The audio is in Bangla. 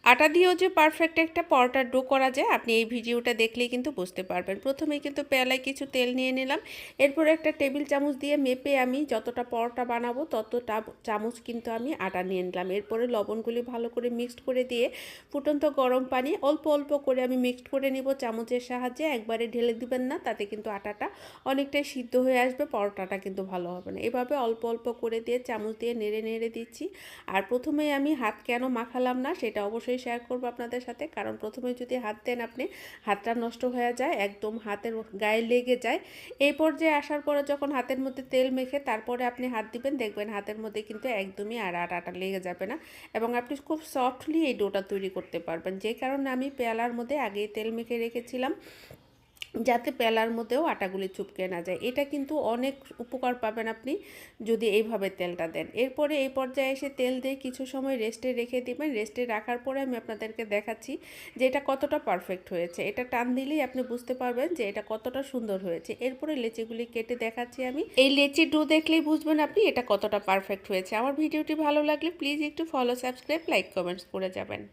আটা দিয়েও যে পারফেক্ট একটা পরোটার ডো করা যায় আপনি এই ভিডিওটা দেখলেই কিন্তু বুঝতে পারবেন। প্রথমেই কিন্তু পেয়ালায় কিছু তেল নিয়ে নিলাম, এরপরে একটা টেবিল চামচ দিয়ে মেপে আমি যতটা পরোটা বানাবো ততটা চামচ কিন্তু আমি আটা নিয়ে নিলাম। এরপরে লবণগুলি ভালো করে মিক্সড করে দিয়ে ফুটন্ত গরম পানি অল্প অল্প করে আমি মিক্সড করে নিব চামচের সাহায্যে। একবারে ঢেলে দিবেন না, তাতে কিন্তু আটাটা অনেকটাই সিদ্ধ হয়ে আসবে, পরোটাটা কিন্তু ভালো হবে না। এভাবে অল্প অল্প করে দিয়ে চামচ দিয়ে নেড়ে নেড়ে দিচ্ছি। আর প্রথমেই আমি হাত কেন মাখালাম না সেটা অবশ্যই শেয়ার করবো আপনাদের সাথে, কারণ প্রথমে যদি হাত দেন আপনি হাতটা নষ্ট হয়ে যায়, একদম হাতের গায়ে লেগে যায়। এই পর্যায়ে আসার পরে যখন হাতের মধ্যে তেল মেখে তারপরে আপনি হাত দিবেন, দেখবেন হাতের মধ্যে কিন্তু একদমই আর আটা লেগে যাবে না এবং আপনি খুব সফটলি এই ডোটা তৈরি করতে পারবেন। যে কারণে আমি পেয়ালার মধ্যে আগেই তেল মেখে রেখেছিলাম যাতে পেলার মধ্যেও আটাগুলি চুপকে না যায়। এটা কিন্তু অনেক উপকার পাবেন আপনি যদি এইভাবে তেলটা দেন। এরপরে এই পর্যায়ে এসে তেল দিয়ে কিছু সময় রেস্টে রেখে দিবেন। রেস্টে রাখার পরে আমি আপনাদেরকে দেখাচ্ছি যে এটা কতটা পারফেক্ট হয়েছে। এটা টান দিলেই আপনি বুঝতে পারবেন যে এটা কতটা সুন্দর হয়েছে। এরপরে লেচিগুলি কেটে দেখাচ্ছি আমি। এই লেচি ডো দেখলেই বুঝবেন আপনি এটা কতটা পারফেক্ট হয়েছে। আমার ভিডিওটি ভালো লাগলে প্লিজ একটু ফলো, সাবস্ক্রাইব, লাইক, কমেন্টস করে যাবেন।